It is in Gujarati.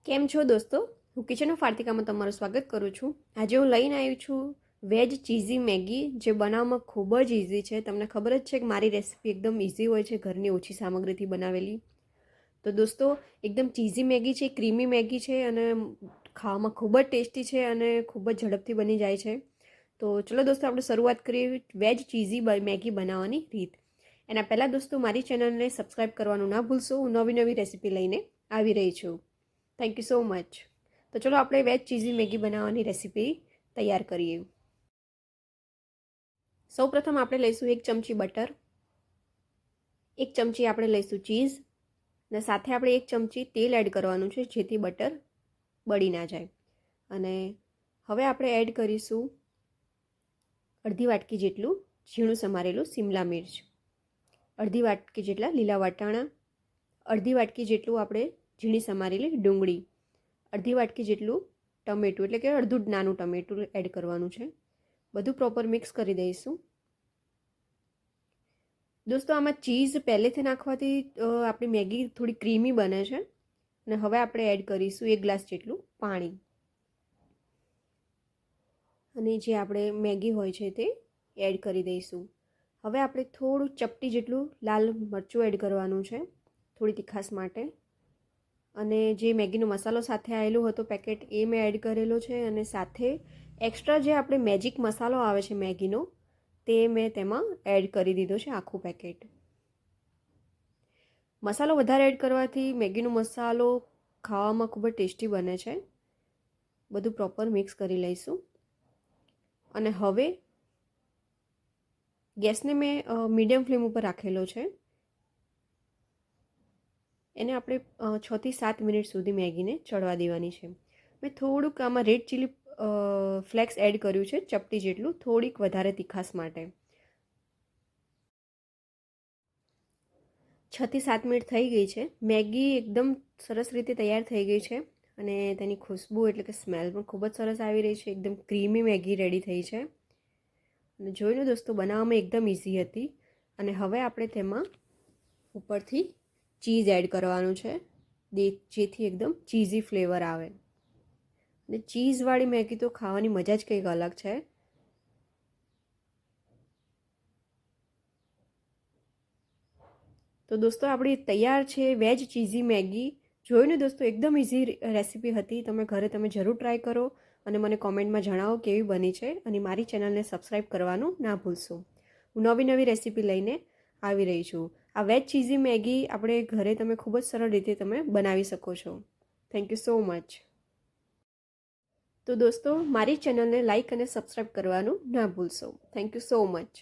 કેમ છો દોસ્તો? હું કિચન ઓફ આર્તિકામાં તમારું સ્વાગત કરું છું. આજે હું લઈને આવી છું વેજ ચીઝી મેગી, જે બનાવવામાં ખૂબ જ ઇઝી છે. તમને ખબર જ છે કે મારી રેસીપી એકદમ ઇઝી હોય છે, ઘરની ઓછી સામગ્રીથી બનાવેલી. તો દોસ્તો, એકદમ ચીઝી મેગી છે, ક્રીમી મેગી છે અને ખાવામાં ખૂબ જ ટેસ્ટી છે અને ખૂબ જ ઝડપથી બની જાય છે. તો ચલો દોસ્તો, આપણે શરૂઆત કરીએ વેજ ચીઝી મેગી બનાવવાની રીત. એના પહેલાં દોસ્તો, મારી ચેનલને સબસ્ક્રાઈબ કરવાનું ના ભૂલશો. હું નવી નવી રેસીપી લઈને આવી રહી છું. Thank you so much. તો ચલો આપણે વેજ ચીઝી મેગી બનાવવાની રેસીપી તૈયાર કરીએ. સૌપ્રથમ આપણે લઈશું 1 ચમચી બટર, 1 ચમચી આપણે લઈશું ચીઝ અને સાથે આપણે 1 ચમચી તેલ એડ કરવાનું છે, જેથી બટર બળી ના જાય. અને હવે આપણે એડ કરીશું અડધી વાટકી જેટલું ઝીણું સમારેલું શિમલા મિર્ચ, અડધી વાટકી જેટલા લીલા વટાણા, અડધી વાટકી જેટલું આપણે ઝીણી સમારેલી ડુંગળી, અડધી વાટકી જેટલું ટમેટું, એટલે કે અડધું જ નાનું ટમેટું એડ કરવાનું છે. બધું પ્રોપર મિક્સ કરી દઈશું. દોસ્તો, આમાં ચીઝ પહેલેથી નાખવાથી આપણી મેગી થોડી ક્રીમી બને છે. અને હવે આપણે એડ કરીશું 1 ગ્લાસ જેટલું પાણી. અને જે આપણે મેગી હોય છે તે એડ કરી દઈશું. હવે આપણે થોડું ચપટી જેટલું લાલ મરચું એડ કરવાનું છે, થોડી તીખાશ માટે. અને જે મેગીનો મસાલો સાથે આવેલો હતો પેકેટ, એ મેં એડ કરેલો છે. અને સાથે એક્સ્ટ્રા જે આપણે મેજિક મસાલો આવે છે મેગીનો, તે મેં તેમાં એડ કરી દીધો છે, આખું પેકેટ. મસાલો વધારે એડ કરવાથી મેગીનો મસાલો ખાવામાં ખૂબ જ ટેસ્ટી બને છે. બધું પ્રોપર મિક્સ કરી લઈશું. અને હવે ગેસને મેં મીડિયમ ફ્લેમ ઉપર રાખેલો છે. એને આપણે 6 થી 7 મિનિટ સુધી મેગીને ચડવા દેવાની છે. મેં થોડુંક આમાં રેડ ચીલી ફ્લેક્સ એડ કર્યું છે, ચપટી જેટલું, થોડીક વધારે તીખાશ માટે. 6 થી 7 મિનિટ થઈ ગઈ છે. મેગી એકદમ સરસ રીતે તૈયાર થઈ ગઈ છે અને તેની ખુશ્બુ એટલે કે સ્મેલ પણ ખૂબ જ સરસ આવી રહી છે. એકદમ ક્રીમી મેગી રેડી થઈ છે. અને જોઈ લો દોસ્તો, બનાવવામાં એકદમ ઇઝી હતી. અને હવે આપણે તેમાં ઉપરથી ચીઝ એડ કરવાનું છે, જેથી એકદમ ચીઝી ફ્લેવર આવે. અને ચીઝવાળી મેગી તો ખાવાની મજા જ કંઈક અલગ છે. તો દોસ્તો, આપણી તૈયાર છે વેજ ચીઝી મેગી. જોયું ને દોસ્તો, એકદમ ઇઝી રેસીપી હતી. તમે જરૂર ટ્રાય કરો અને મને કોમેન્ટમાં જણાવો કેવી બની છે. અને મારી ચેનલને સબસ્ક્રાઈબ કરવાનું ના ભૂલશો. હું નવી નવી રેસીપી લઈને આવી રહી છું. આ વેજ ચીઝી મેગી આપણે ઘરે તમે ખૂબ જ સરળ રીતે તમે બનાવી શકો છો. Thank you so much. તો દોસ્તો, મારી ચેનલને લાઈક અને સબસ્ક્રાઈબ કરવાનું ના ભૂલશો. Thank you so much.